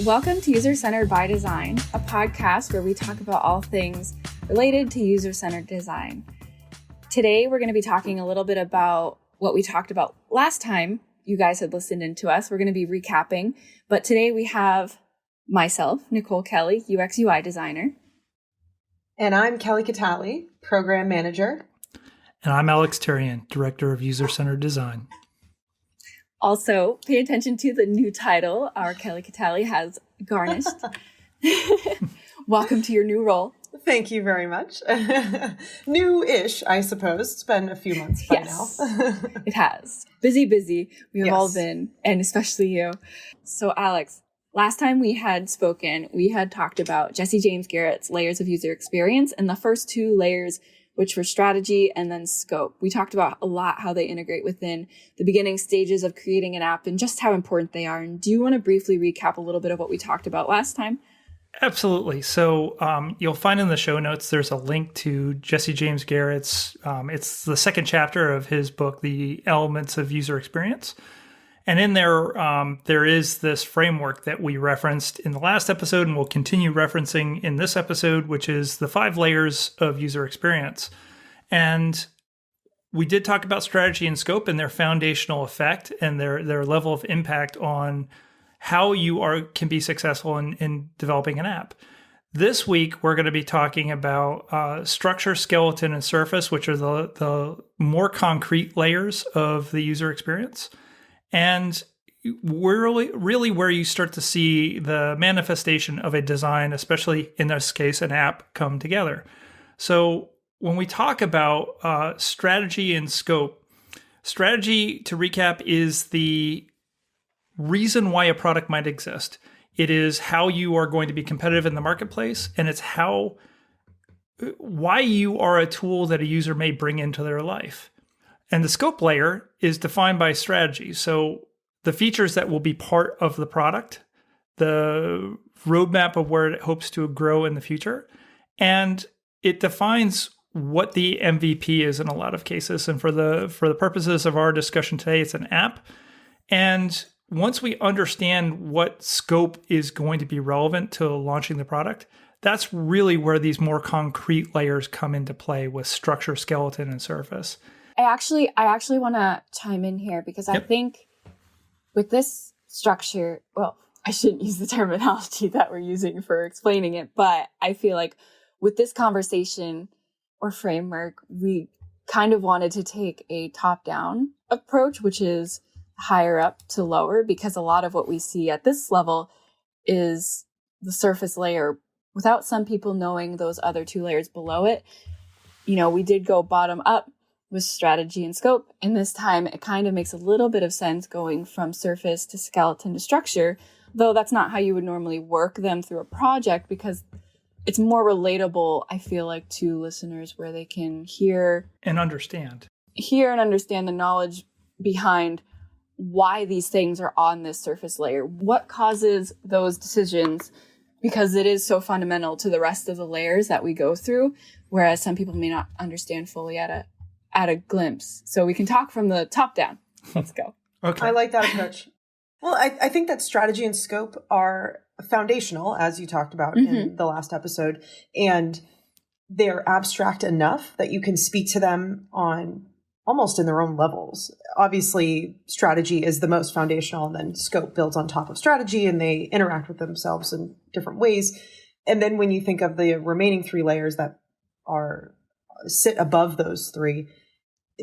Welcome to User-Centered by Design, a podcast where we talk about all things related to user-centered design. Today, we're going to be talking a little bit about what we talked about last time you guys had listened in to us. We're going to be recapping, but today we have myself, Nicole Kelley, UX UI designer. And I'm Kelly Catale, program manager. And I'm Alex Therrien, director of user-centered design. Also, pay attention to the new title our Kelly Catale has garnished. Welcome to your new role. Thank you very much. New-ish, I suppose. It's been a few months by now. It has. Busy. We have all been, and especially you. So, Alex, last time we had spoken, we had talked about Jesse James Garrett's layers of user experience, and the first two layers, which were strategy and then scope. We talked about a lot how they integrate within the beginning stages of creating an app and just how important they are. And do you want to briefly recap a little bit of what we talked about last time? Absolutely. So you'll find in the show notes, there's a link to Jesse James Garrett's, it's the second chapter of his book, The Elements of User Experience. And in there, there is this framework that we referenced in the last episode and will continue referencing in this episode, which is the 5 layers of user experience. And we did talk about strategy and scope and their foundational effect and their level of impact on how you can be successful in developing an app. This week, we're going to be talking about structure, skeleton, and surface, which are the more concrete layers of the user experience. And really where you start to see the manifestation of a design, especially in this case, an app, come together. So when we talk about strategy and scope, strategy, to recap, is the reason why a product might exist. It is how you are going to be competitive in the marketplace, and it's why you are a tool that a user may bring into their life. And the scope layer is defined by strategy. So the features that will be part of the product, the roadmap of where it hopes to grow in the future, and it defines what the MVP is in a lot of cases. And for the purposes of our discussion today, it's an app. And once we understand what scope is going to be relevant to launching the product, that's really where these more concrete layers come into play with structure, skeleton, and surface. I actually want to chime in here because I think with this structure, well, I shouldn't use the terminology that we're using for explaining it, but I feel like with this conversation or framework, we kind of wanted to take a top-down approach, which is higher up to lower, because a lot of what we see at this level is the surface layer without some people knowing those other 2 layers below it. You know, we did go bottom up with strategy and scope. And this time it kind of makes a little bit of sense going from surface to skeleton to structure, though that's not how you would normally work them through a project, because it's more relatable, I feel like, to listeners where they can hear and understand the knowledge behind why these things are on this surface layer. What causes those decisions? Because it is so fundamental to the rest of the layers that we go through, whereas some people may not understand fully at a glimpse. So we can talk from the top down. Let's go. Okay. I like that approach. Well, I think that strategy and scope are foundational, as you talked about in the last episode, and they're abstract enough that you can speak to them on almost in their own levels. Obviously, strategy is the most foundational, and then scope builds on top of strategy, and they interact with themselves in different ways. And then when you think of the remaining 3 layers that sit above those 3,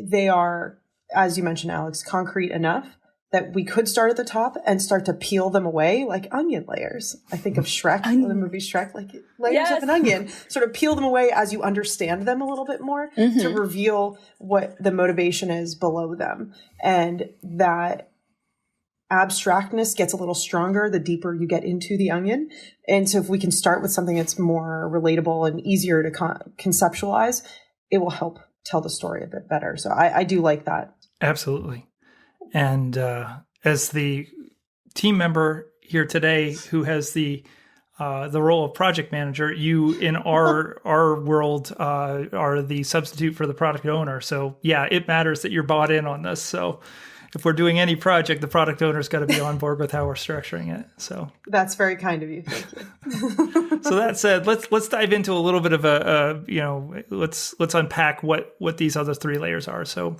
they are, as you mentioned, Alex, concrete enough that we could start at the top and start to peel them away like onion layers. I think of Shrek, the movie Shrek, like layers of an onion, sort of peel them away as you understand them a little bit more to reveal what the motivation is below them. And that abstractness gets a little stronger the deeper you get into the onion. And so if we can start with something that's more relatable and easier to conceptualize, it will help tell the story a bit better. So I do like that. Absolutely. And as the team member here today who has the role of project manager, you in our world are the substitute for the product owner. So yeah, it matters that you're bought in on this. So if we're doing any project, the product owner's got to be on board with how we're structuring it. So that's very kind of you. Thank you. So that said, let's dive into a little bit of let's unpack what these other three layers are. So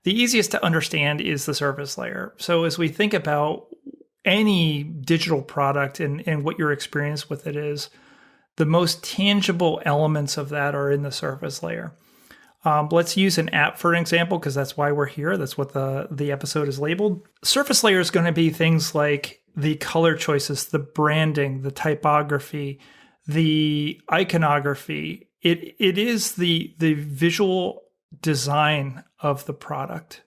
the easiest to understand is the surface layer. So as we think about any digital product and what your experience with it is, the most tangible elements of that are in the surface layer. Let's use an app for an example, because that's why we're here. That's what the episode is labeled. Surface layer is going to be things like the color choices, the branding, the typography, the iconography. It is the visual design of the product.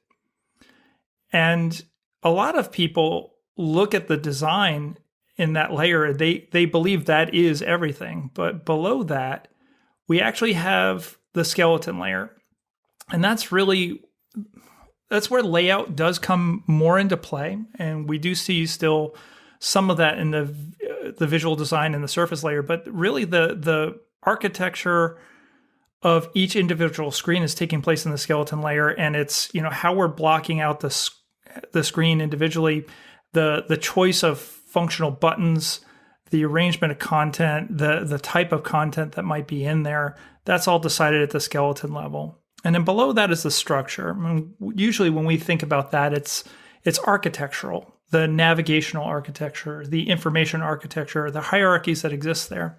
And a lot of people look at the design in that layer, they believe that is everything. But below that, we actually have the skeleton layer. And that's where layout does come more into play. And we do see still some of that in the visual design in the surface layer. But really the architecture of each individual screen is taking place in the skeleton layer. And it's, how we're blocking out the screen individually, the choice of functional buttons, the arrangement of content, the type of content that might be in there, that's all decided at the skeleton level. And then below that is the structure. Usually when we think about that, it's architectural, the navigational architecture, the information architecture, the hierarchies that exist there.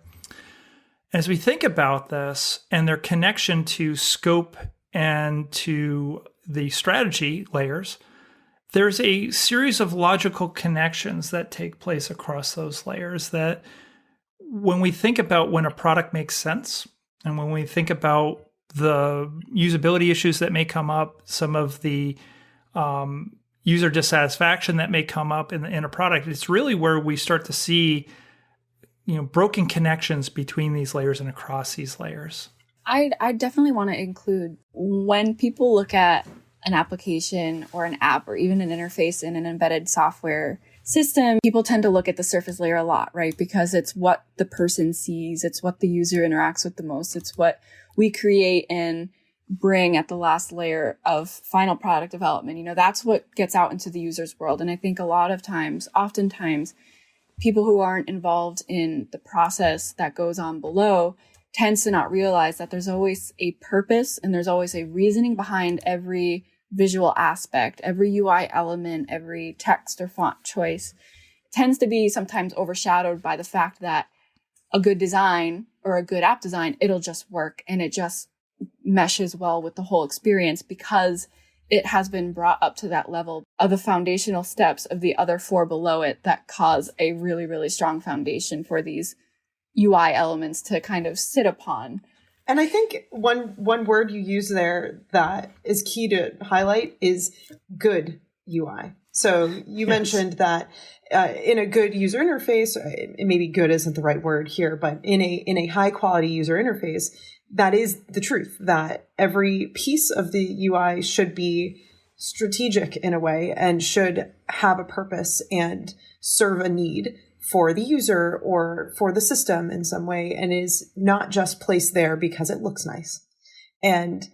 As we think about this and their connection to scope and to the strategy layers, there's a series of logical connections that take place across those layers that when we think about when a product makes sense and when we think about the usability issues that may come up, some of the user dissatisfaction that may come up in a product, it's really where we start to see broken connections between these layers and across these layers. I definitely want to include when people look at an application or an app or even an interface in an embedded software system, people tend to look at the surface layer a lot, right? Because it's what the person sees. It's what the user interacts with the most. It's what we create and bring at the last layer of final product development. That's what gets out into the user's world. And I think oftentimes, people who aren't involved in the process that goes on below tends to not realize that there's always a purpose and there's always a reasoning behind every visual aspect, every UI element, every text or font choice. It tends to be sometimes overshadowed by the fact that a good design or a good app design, it'll just work and it just meshes well with the whole experience because it has been brought up to that level of the foundational steps of the other four below it that cause a really, really strong foundation for these UI elements to kind of sit upon. And I think one word you use there that is key to highlight is good UI. So you mentioned that in a good user interface, maybe good isn't the right word here, but in a high quality user interface, that is the truth, that every piece of the UI should be strategic in a way and should have a purpose and serve a need for the user or for the system in some way, and is not just placed there because it looks nice. And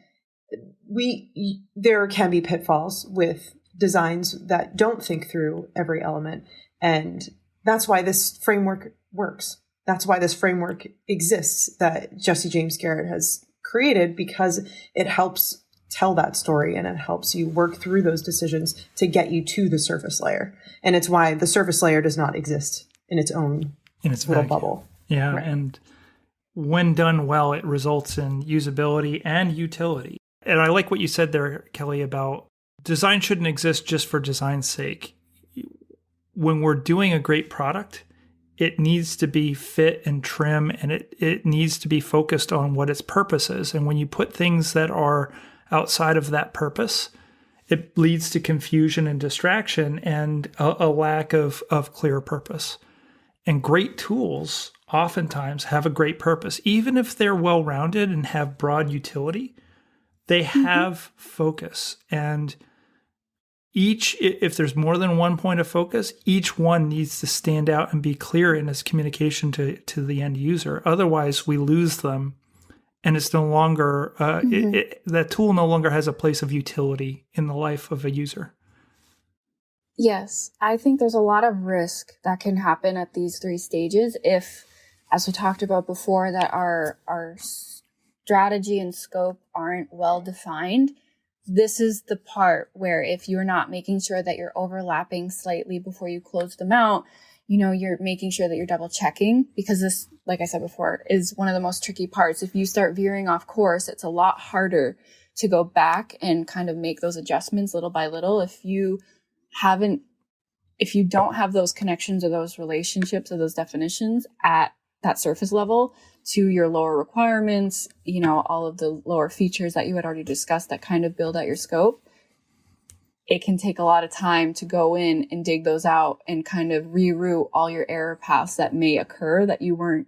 there can be pitfalls with designs that don't think through every element. And that's why this framework works. That's why this framework exists that Jesse James Garrett has created, because it helps tell that story and it helps you work through those decisions to get you to the surface layer. And it's why the surface layer does not exist in its own little bubble. Yeah. Right. And when done well, it results in usability and utility. And I like what you said there, Kelly, about design shouldn't exist just for design's sake. When we're doing a great product, it needs to be fit and trim, and it needs to be focused on what its purpose is. And when you put things that are outside of that purpose, it leads to confusion and distraction and a lack of clear purpose. And great tools oftentimes have a great purpose. Even if they're well-rounded and have broad utility, they have focus. And if there's more than one point of focus, each one needs to stand out and be clear in its communication to the end user. Otherwise, we lose them, and it's no longer that tool no longer has a place of utility in the life of a user. Yes, I think there's a lot of risk that can happen at these 3 stages if, as we talked about before, that our strategy and scope aren't well defined. This is the part where if you're not making sure that you're overlapping slightly before you close them out, you're making sure that you're double checking, because this, like I said before, is one of the most tricky parts. If you start veering off course, it's a lot harder to go back and kind of make those adjustments little by little. If you don't have those connections or those relationships or those definitions at that surface level to your lower requirements, all of the lower features that you had already discussed that kind of build out your scope, it can take a lot of time to go in and dig those out and kind of reroute all your error paths that may occur that you weren't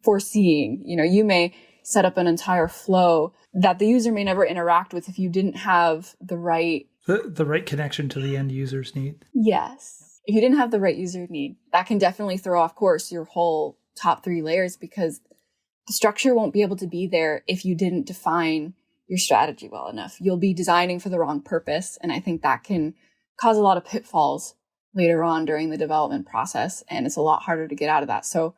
foreseeing. You may set up an entire flow that the user may never interact with if you didn't have the right connection to the end user's need. Yes. If you didn't have the right user need, that can definitely throw off course your whole top 3 layers, because the structure won't be able to be there if you didn't define your strategy well enough. You'll be designing for the wrong purpose. And I think that can cause a lot of pitfalls later on during the development process. And it's a lot harder to get out of that. So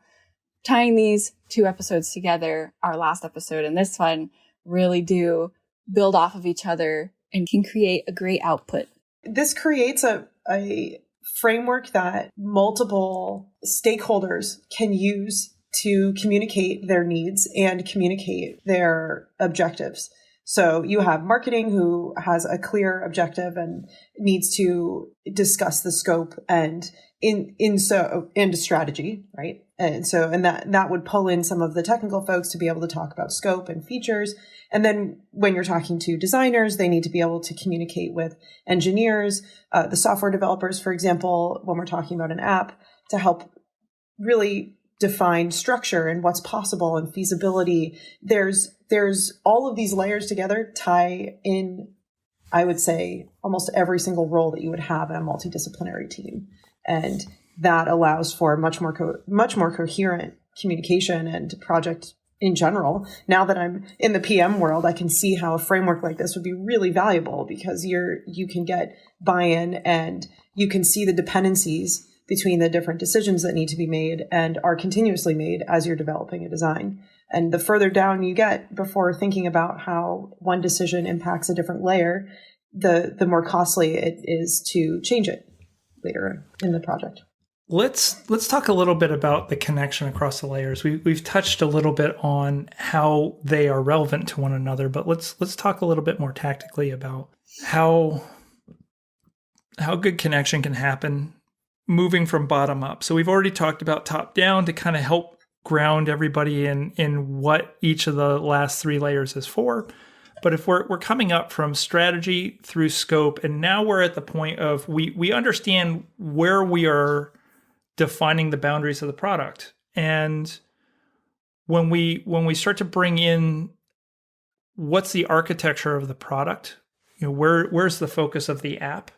tying these 2 episodes together, our last episode and this one, really do build off of each other and can create a great output. This creates a framework that multiple stakeholders can use to communicate their needs and communicate their objectives. So you have marketing, who has a clear objective and needs to discuss the scope and into strategy, right? And that would pull in some of the technical folks to be able to talk about scope and features. And then when you're talking to designers, they need to be able to communicate with engineers, the software developers, for example, when we're talking about an app, to help really define structure and what's possible and feasibility. There's all of these layers together tie in, I would say, almost every single role that you would have in a multidisciplinary team. And that allows for much more coherent communication and project in general. Now that I'm in the PM world, I can see how a framework like this would be really valuable, because you can get buy-in and you can see the dependencies between the different decisions that need to be made and are continuously made as you're developing a design. And the further down you get before thinking about how one decision impacts a different layer, the more costly it is to change it later in the project. Let's talk a little bit about the connection across the layers. We've touched a little bit on how they are relevant to one another, but let's talk a little bit more tactically about how good connection can happen moving from bottom up. So we've already talked about top down to kind of help ground everybody in what each of the last 3 layers is for. But if we're coming up from strategy through scope, and now we're at the point of we understand where we are defining the boundaries of the product. And when we start to bring in what's the architecture of the product, where's the focus of the app?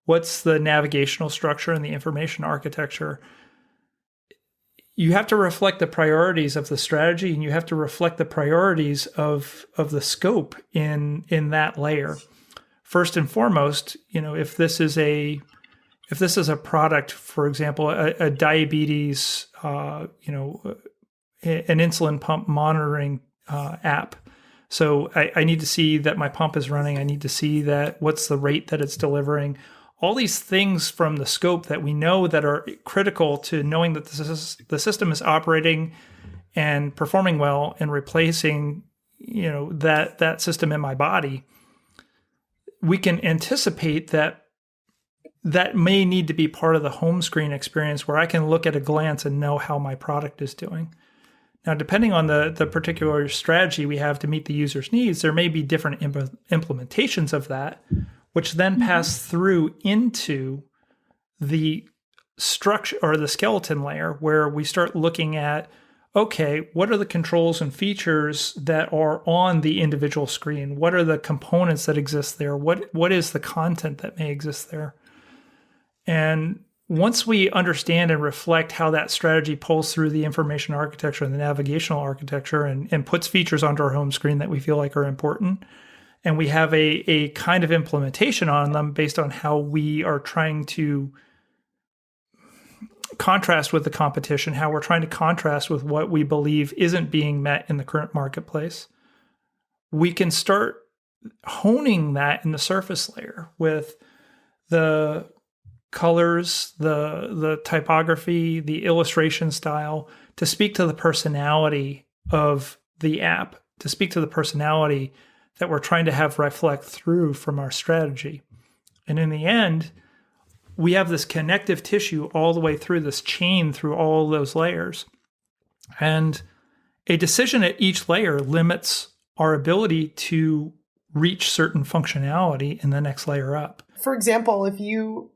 What's the navigational structure and the information architecture? You have to reflect the priorities of the strategy, and you have to reflect the priorities of the scope in that layer. First and foremost, if this is a product, for example, a diabetes, an insulin pump monitoring app. So I need to see that my pump is running. I need to see that what's the rate that it's delivering. All these things from the scope that we know that are critical to knowing that the system is operating and performing well and replacing, that system in my body. We can anticipate that may need to be part of the home screen experience, where I can look at a glance and know how my product is doing. Now, depending on the particular strategy we have to meet the user's needs, there may be different implementations of that, which then pass through into the structure or the skeleton layer, where we start looking at, okay, what are the controls and features that are on the individual screen? What are the components that exist there? What is the content that may exist there? And once we understand and reflect how that strategy pulls through the information architecture and the navigational architecture and puts features onto our home screen that we feel like are important, and we have a kind of implementation on them based on how we are trying to contrast with the competition, how we're trying to contrast with what we believe isn't being met in the current marketplace. We can start honing that in the surface layer with the colors, the typography, the illustration style, to speak to the personality of the app, to speak to the personality that we're trying to have reflect through from our strategy. And in the end, we have this connective tissue all the way through this chain, through all those layers. And a decision at each layer limits our ability to reach certain functionality in the next layer up. For example, if you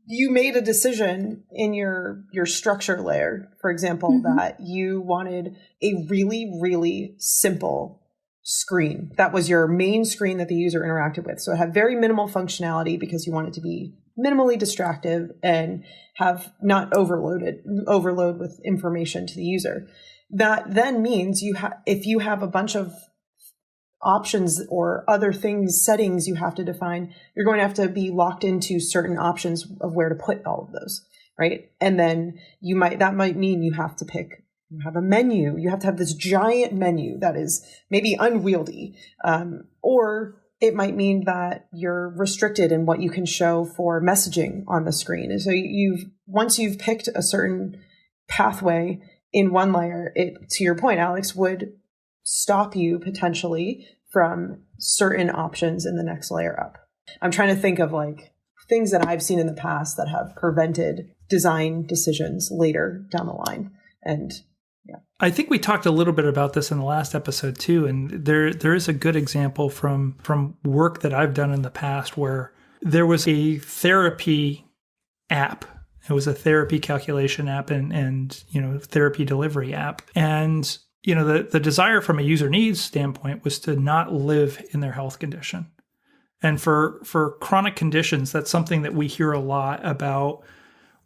made a decision in your structure layer, for example, that you wanted a really, really simple screen. That was your main screen that the user interacted with. So it had very minimal functionality because you want it to be minimally distractive and have not overload with information to the user. That then means if you have a bunch of options or other settings you have to define, you're going to have to be locked into certain options of where to put all of those, right? And then that might mean you have a menu. You have to have this giant menu that is maybe unwieldy, or it might mean that you're restricted in what you can show for messaging on the screen. And so once you've picked a certain pathway in one layer, to your point, Alex, would stop you potentially from certain options in the next layer up. I'm trying to think of like things that I've seen in the past that have prevented design decisions later down the line. And yeah, I think we talked a little bit about this in the last episode too. And there is a good example from work that I've done in the past where there was a therapy app. It was a therapy calculation app and therapy delivery app. And the desire from a user needs standpoint was to not live in their health condition. And for chronic conditions, that's something that we hear a lot about,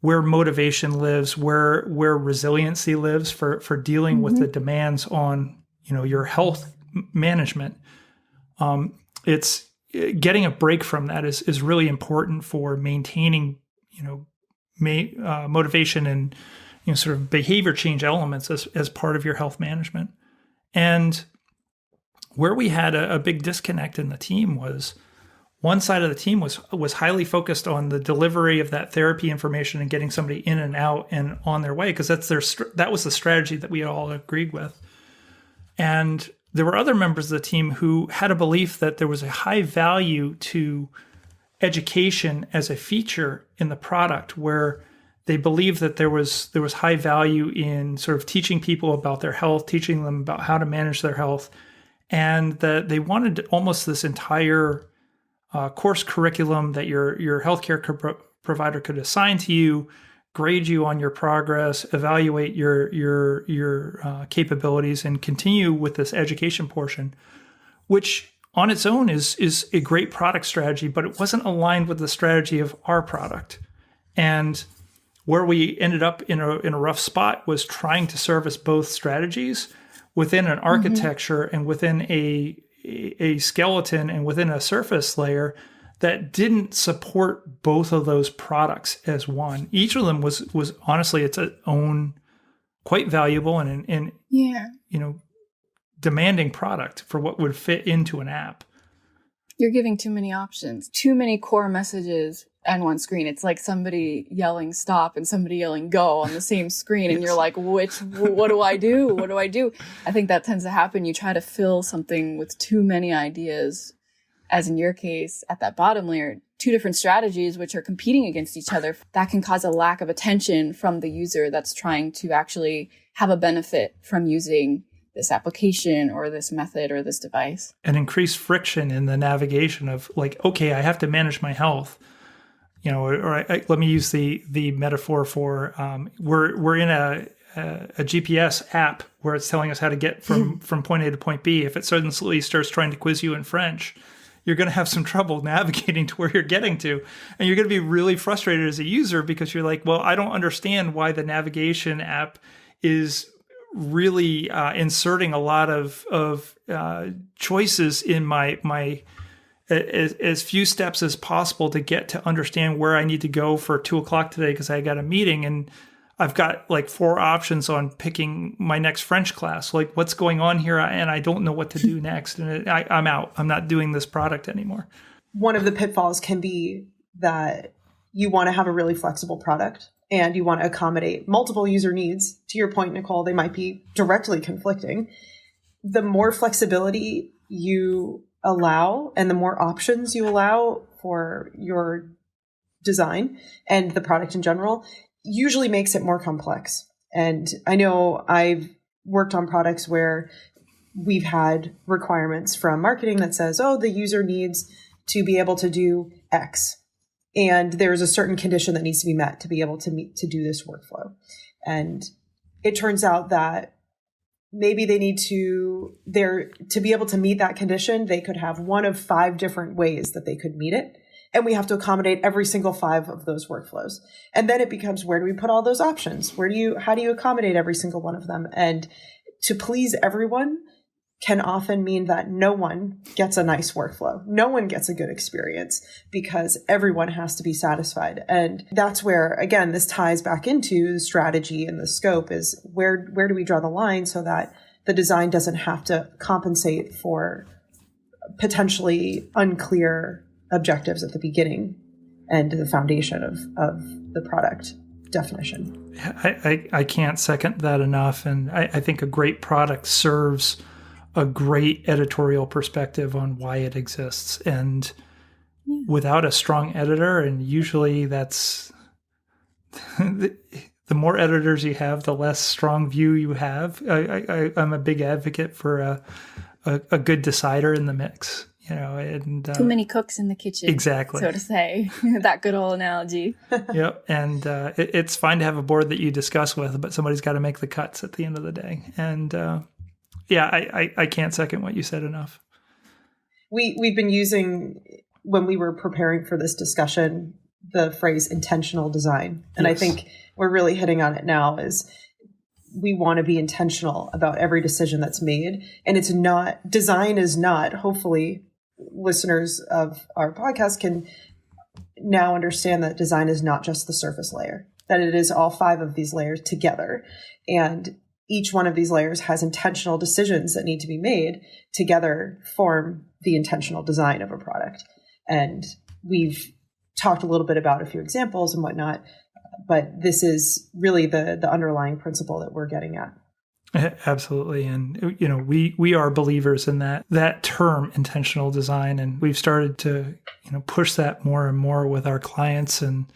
where motivation lives, where resiliency lives for dealing with the demands on, your health management. It's getting a break from that is really important for maintaining, motivation and sort of behavior change elements as part of your health management. And where we had a big disconnect in the team was one side of the team was highly focused on the delivery of that therapy information and getting somebody in and out and on their way, because that was the strategy that we all agreed with. And there were other members of the team who had a belief that there was a high value to education as a feature in the product, where they believed that there was high value in sort of teaching people about their health, teaching them about how to manage their health, and that they wanted almost this entire course curriculum that your healthcare provider could assign to you, grade you on your progress, evaluate your capabilities, and continue with this education portion, which on its own is a great product strategy, but it wasn't aligned with the strategy of our product. And where we ended up in a rough spot was trying to service both strategies within an architecture and within a skeleton and within a surface layer that didn't support both of those products as one. Each of them was honestly its own quite valuable and demanding product for what would fit into an app. You're giving too many options, too many core messages on one screen. It's like somebody yelling stop and somebody yelling go on the same screen. And you're like, what do I do? What do I do? I think that tends to happen. You try to fill something with too many ideas, as in your case, at that bottom layer, two different strategies which are competing against each other. That can cause a lack of attention from the user that's trying to actually have a benefit from using this application or this method or this device. And increased friction in the navigation of like, okay, I have to manage my health. Let me use the metaphor for we're in a GPS app where it's telling us how to get from point A to point B. If it suddenly starts trying to quiz you in French, you're going to have some trouble navigating to where you're getting to. And you're going to be really frustrated as a user because you're like, well, I don't understand why the navigation app is really inserting a lot of choices in my as few steps as possible to get to understand where I need to go for 2:00 today because I got a meeting and I've got like 4 options on picking my next French class. Like, what's going on here? And I don't know what to do next. And I'm out. I'm not doing this product anymore. One of the pitfalls can be that you want to have a really flexible product and you want to accommodate multiple user needs. To your point, Nicole, they might be directly conflicting. The more flexibility you allow and the more options you allow for your design and the product in general usually makes it more complex. And I know I've worked on products where we've had requirements from marketing that says, oh, the user needs to be able to do X. And there's a certain condition that needs to be met to be able to do this workflow. And it turns out that maybe they need to be able to meet that condition, they could have one of 5 different ways that they could meet it. And we have to accommodate every single 5 of those workflows. And then it becomes, where do we put all those options? How do you accommodate every single one of them? And to please everyone can often mean that no one gets a nice workflow. No one gets a good experience because everyone has to be satisfied. And that's where, again, this ties back into the strategy and the scope is where do we draw the line so that the design doesn't have to compensate for potentially unclear objectives at the beginning and the foundation of the product definition. I can't second that enough. And I think a great product serves a great editorial perspective on why it exists. And without a strong editor, and usually that's the more editors you have, the less strong view you have. I'm a big advocate for a good decider in the mix. And too many cooks in the kitchen, exactly, so to say. That good old analogy. Yep, and it's fine to have a board that you discuss with, but somebody's got to make the cuts at the end of the day. And I can't second what you said enough. We've been using, when we were preparing for this discussion, the phrase intentional design, and yes. I think we're really hitting on it now. Is we want to be intentional about every decision that's made, and design is not, hopefully listeners of our podcast can now understand that design is not just the surface layer, that it is all 5 of these layers together. And each one of these layers has intentional decisions that need to be made together, form the intentional design of a product. And we've talked a little bit about a few examples and whatnot, but this is really the underlying principle that we're getting at. Absolutely. And, we are believers in that term, intentional design. And we've started to, push that more and more with our clients. And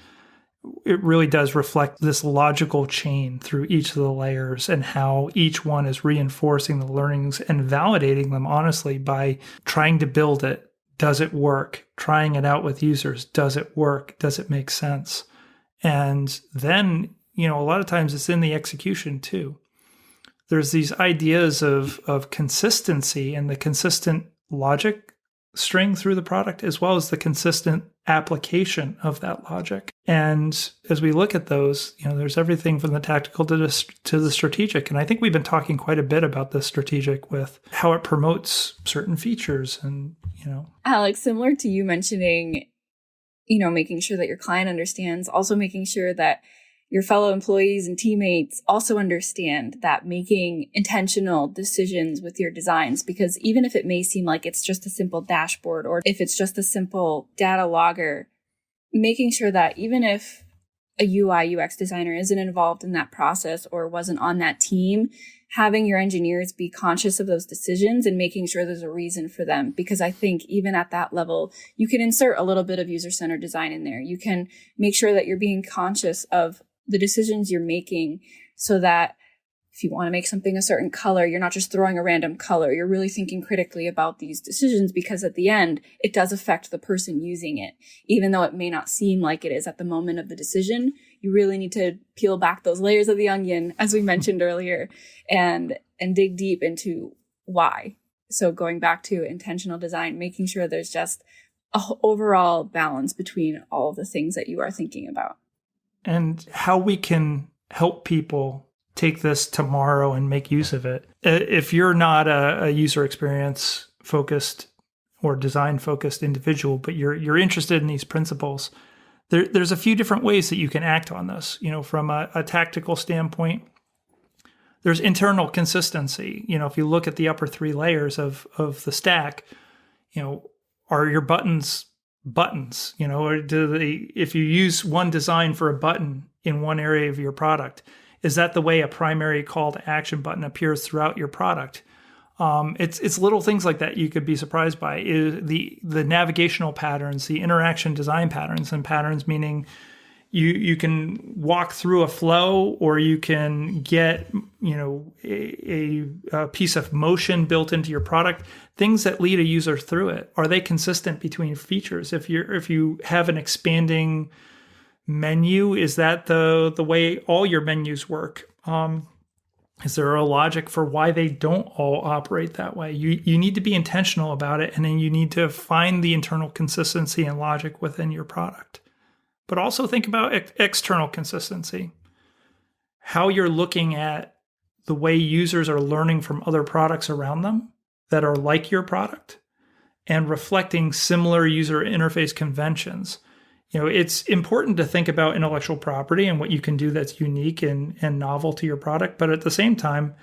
it really does reflect this logical chain through each of the layers and how each one is reinforcing the learnings and validating them honestly by trying to build it. Does it work? Trying it out with users. Does it work? Does it make sense? And then, a lot of times it's in the execution too. There's these ideas of consistency and the consistent logic string through the product, as well as the consistent application of that logic. And as we look at those, there's everything from the tactical to the strategic. And I think we've been talking quite a bit about the strategic with how it promotes certain features and, Alex, similar to you mentioning, making sure that your client understands, also making sure that your fellow employees and teammates also understand that making intentional decisions with your designs, because even if it may seem like it's just a simple dashboard or if it's just a simple data logger, making sure that even if a UI UX designer isn't involved in that process or wasn't on that team, having your engineers be conscious of those decisions and making sure there's a reason for them. Because I think even at that level, you can insert a little bit of user-centered design in there. You can make sure that you're being conscious of the decisions you're making so that if you want to make something a certain color, you're not just throwing a random color. You're really thinking critically about these decisions because at the end, it does affect the person using it. Even though it may not seem like it is at the moment of the decision, you really need to peel back those layers of the onion, as we mentioned earlier, and dig deep into why. So going back to intentional design, making sure there's just a overall balance between all of the things that you are thinking about. And how we can help people take this tomorrow and make use of it. If you're not a user experience focused or design focused individual, but you're interested in these principles, there's a few different ways that you can act on this. From a tactical standpoint, there's internal consistency. If you look at the upper three layers of the stack, are your buttons? Or if you use one design for a button in one area of your product, is that the way a primary call to action button appears throughout your product? It's little things like that you could be surprised by. The navigational patterns, the interaction design patterns, and patterns meaning you can walk through a flow, or you can get a piece of motion built into your product. Things that lead a user through it. Are they consistent between features? If you have an expanding menu, is that the way all your menus work? Is there a logic for why they don't all operate that way? You need to be intentional about it, and then you need to find the internal consistency and logic within your product. But also think about external consistency. How you're looking at the way users are learning from other products around them that are like your product, and reflecting similar user interface conventions. It's important to think about intellectual property and what you can do that's unique and novel to your product. But at the same time,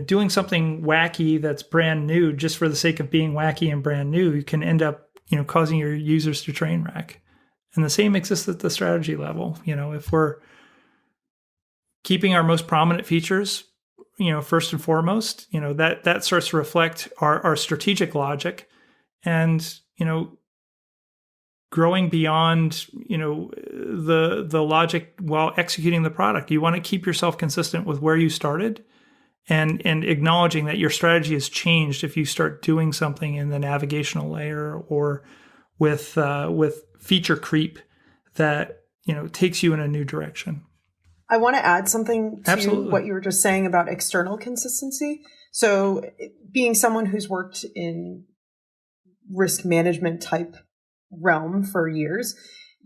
doing something wacky that's brand new just for the sake of being wacky and brand new can end up, causing your users to train wreck. And the same exists at the strategy level. If we're keeping our most prominent features, first and foremost, that starts to reflect our strategic logic, and, growing beyond, the logic while executing the product. You want to keep yourself consistent with where you started, and acknowledging that your strategy has changed if you start doing something in the navigational layer or with feature creep that, takes you in a new direction. I want to add something to Absolutely. What you were just saying about external consistency. So being someone who's worked in risk management type realm for years,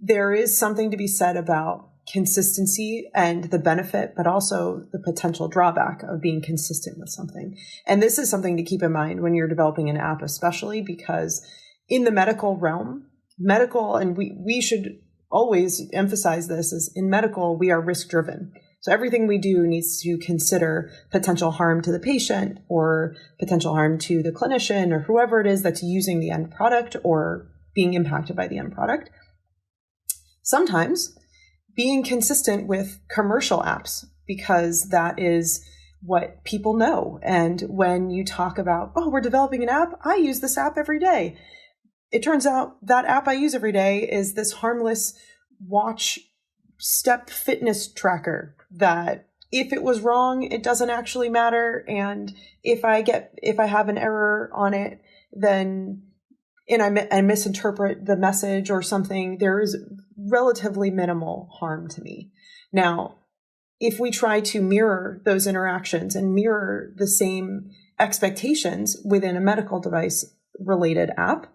there is something to be said about consistency and the benefit, but also the potential drawback of being consistent with something. And this is something to keep in mind when you're developing an app, especially because in the medical realm, and we should always emphasize this, is in medical, we are risk driven. So everything we do needs to consider potential harm to the patient or potential harm to the clinician or whoever it is that's using the end product or being impacted by the end product. Sometimes being consistent with commercial apps, because that is what people know. And when you talk about, we're developing an app, I use this app every day. It turns out that app I use every day is this harmless watch step fitness tracker that if it was wrong, it doesn't actually matter. And if I have an error on it, then I misinterpret the message or something, there is relatively minimal harm to me. Now, if we try to mirror those interactions and mirror the same expectations within a medical device related app,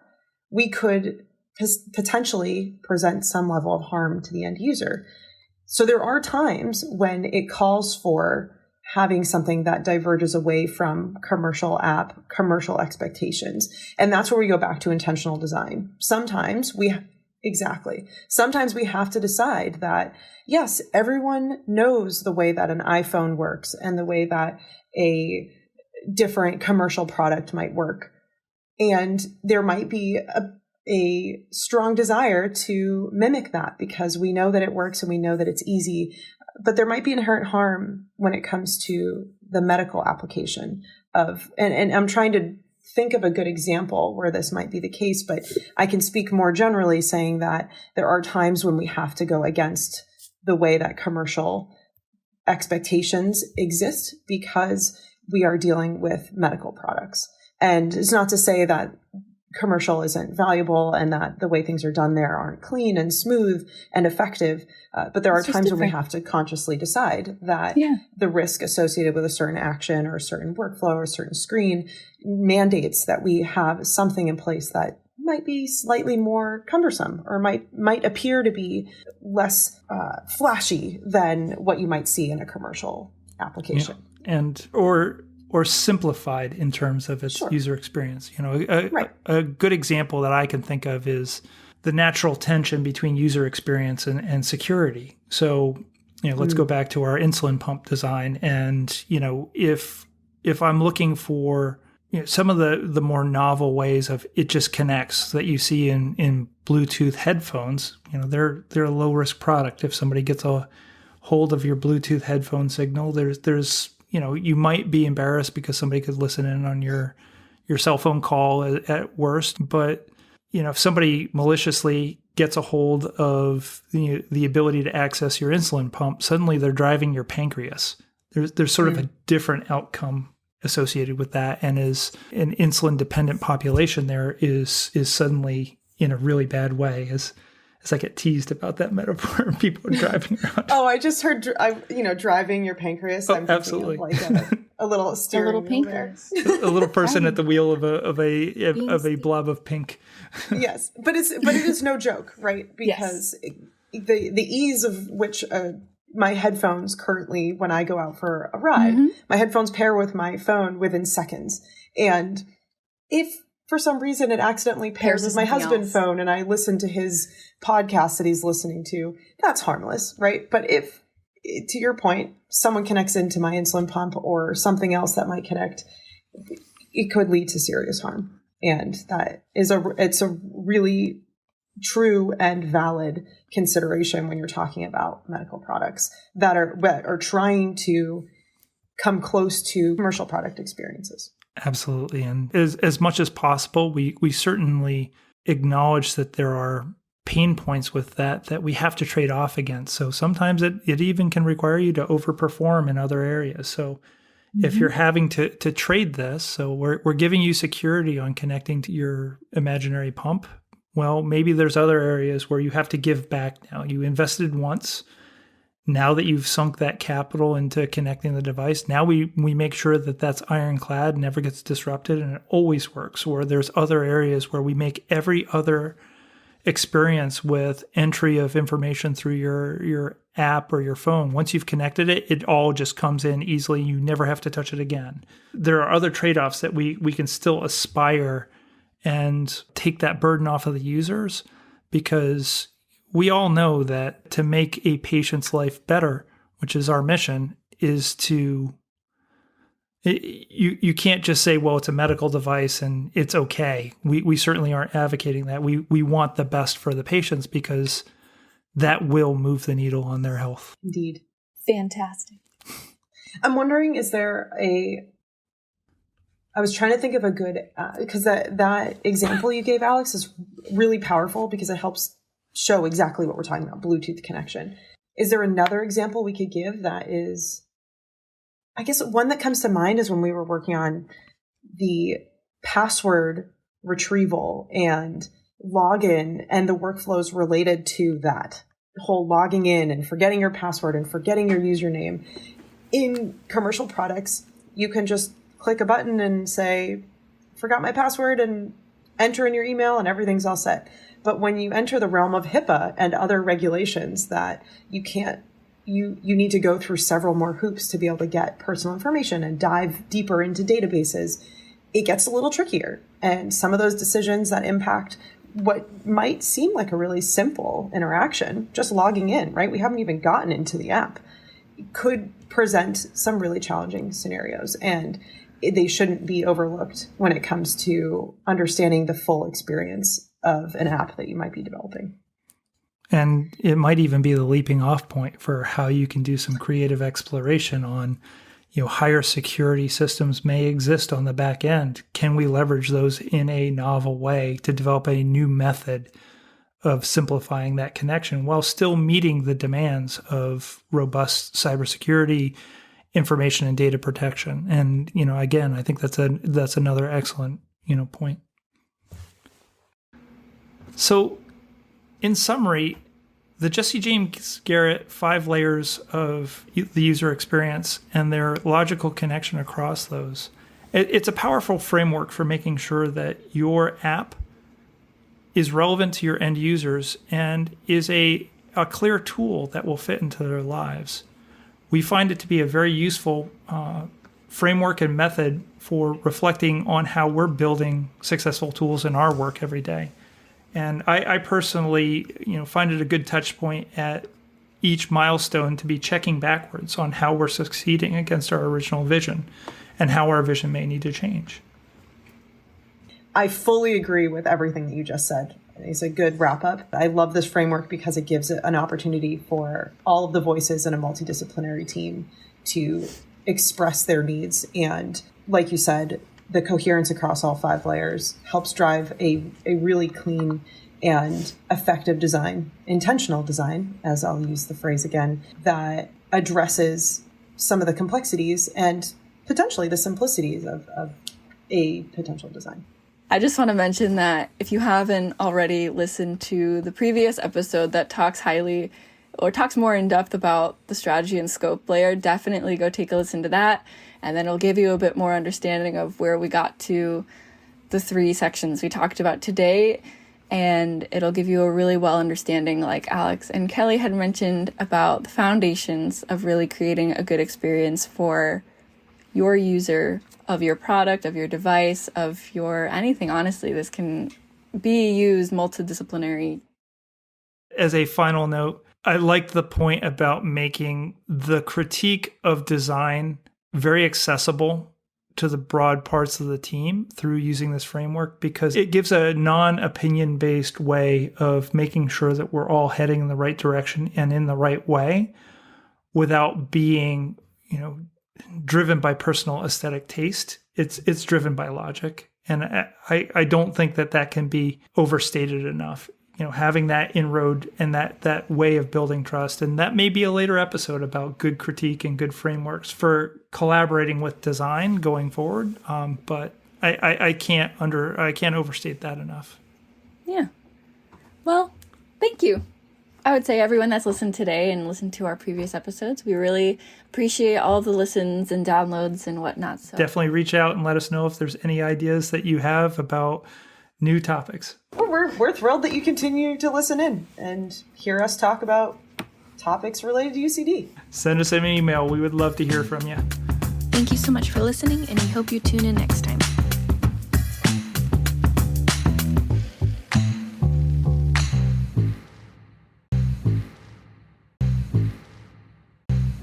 we could potentially present some level of harm to the end user. So there are times when it calls for having something that diverges away from commercial expectations. And that's where we go back to intentional design. Sometimes we have to decide that, yes, everyone knows the way that an iPhone works and the way that a different commercial product might work. And there might be a strong desire to mimic that because we know that it works and we know that it's easy, but there might be inherent harm when it comes to the medical application of, and I'm trying to think of a good example where this might be the case, but I can speak more generally saying that there are times when we have to go against the way that commercial expectations exist because we are dealing with medical products. And it's not to say that commercial isn't valuable and that the way things are done there aren't clean and smooth and effective. But there are times when we have to consciously decide that the risk associated with a certain action or a certain workflow or a certain screen mandates that we have something in place that might be slightly more cumbersome or might appear to be less flashy than what you might see in a commercial application. And or simplified in terms of its user experience. A good example that I can think of is the natural tension between user experience and security. So, let's go back to our insulin pump design. And, if I'm looking for some of the more novel ways of it just connects that you see in Bluetooth headphones, they're a low risk product. If somebody gets a hold of your Bluetooth headphone signal, there's you might be embarrassed because somebody could listen in on your cell phone call at worst. But, if somebody maliciously gets a hold of the ability to access your insulin pump, suddenly they're driving your pancreas. There's sort of a different outcome associated with that. And as an insulin dependent population there is suddenly in a really bad way as I get teased about that metaphor of people driving around. Oh, I just heard, driving your pancreas. I'm absolutely. Like a little steering a little wheel pancreas. A little person at the wheel of a blob of pink. Yes, but it is no joke, right? Because the ease of which my headphones currently, when I go out for a ride, my headphones pair with my phone within seconds. And if for some reason it accidentally pairs with my husband's phone and I listen to his podcast that he's listening to, that's harmless, right? But if, to your point, someone connects into my insulin pump or something else that might connect, it could lead to serious harm. And it's a really true and valid consideration when you're talking about medical products that are trying to come close to commercial product experiences. Absolutely. And as much as possible, we certainly acknowledge that there are pain points with that we have to trade off against. So sometimes it even can require you to overperform in other areas. So if you're having to trade this, so we're giving you security on connecting to your imaginary pump, well, maybe there's other areas where you have to give back now. You invested once. Now that you've sunk that capital into connecting the device, now we make sure that that's ironclad, never gets disrupted, and it always works. Or there's other areas where we make every other experience with entry of information through your app or your phone. Once you've connected it, it all just comes in easily. You never have to touch it again. There are other trade-offs that we can still aspire and take that burden off of the users, because we all know that to make a patient's life better, which is our mission, is you can't just say, well, it's a medical device and it's okay. We certainly aren't advocating that. We want the best for the patients because that will move the needle on their health. Indeed. Fantastic. I'm wondering, I was trying to think of a good, because that example you gave, Alex, is really powerful because it helps show exactly what we're talking about, Bluetooth connection. Is there another example we could give that is, I guess one that comes to mind is when we were working on the password retrieval and login and the workflows related to that whole logging in and forgetting your password and forgetting your username. In commercial products, you can just click a button and say, forgot my password, and enter in your email and everything's all set. But when you enter the realm of HIPAA and other regulations that you can't, you need to go through several more hoops to be able to get personal information and dive deeper into databases, it gets a little trickier. And some of those decisions that impact what might seem like a really simple interaction, just logging in, right? We haven't even gotten into the app, could present some really challenging scenarios. And they shouldn't be overlooked when it comes to understanding the full experience of an app that you might be developing. And it might even be the leaping off point for how you can do some creative exploration on, higher security systems may exist on the back end. Can we leverage those in a novel way to develop a new method of simplifying that connection while still meeting the demands of robust cybersecurity, information and data protection? And, again, I think that's another excellent, point. So in summary, the Jesse James Garrett 5 layers of the user experience and their logical connection across those, it's a powerful framework for making sure that your app is relevant to your end users and is a clear tool that will fit into their lives, we find it to be a very useful framework and method for reflecting on how we're building successful tools in our work every day. And I personally, find it a good touch point at each milestone to be checking backwards on how we're succeeding against our original vision and how our vision may need to change. I fully agree with everything that you just said. It's a good wrap up. I love this framework because it gives an opportunity for all of the voices in a multidisciplinary team to express their needs. And like you said, the coherence across all 5 layers helps drive a really clean and effective design, intentional design, as I'll use the phrase again, that addresses some of the complexities and potentially the simplicities of a potential design. I just want to mention that if you haven't already listened to the previous episode that talks more in depth about the strategy and scope layer, definitely go take a listen to that. And then it'll give you a bit more understanding of where we got to the 3 sections we talked about today. And it'll give you a really well understanding, like Alex and Kelly had mentioned, about the foundations of really creating a good experience for your user of your product, of your device, of your anything. Honestly, this can be used multidisciplinary. As a final note, I liked the point about making the critique of design very accessible to the broad parts of the team through using this framework, because it gives a non-opinion based way of making sure that we're all heading in the right direction and in the right way without being, driven by personal aesthetic taste. It's driven by logic. And I don't think that can be overstated enough. Having that inroad and that way of building trust. And that may be a later episode about good critique and good frameworks for collaborating with design going forward. But I can't overstate that enough. Yeah. Well, thank you. I would say everyone that's listened today and listened to our previous episodes, we really appreciate all the listens and downloads and whatnot. So definitely reach out and let us know if there's any ideas that you have about new topics. Well, we're thrilled that you continue to listen in and hear us talk about topics related to UCD. Send us an email. We would love to hear from you. Thank you so much for listening, and we hope you tune in next time.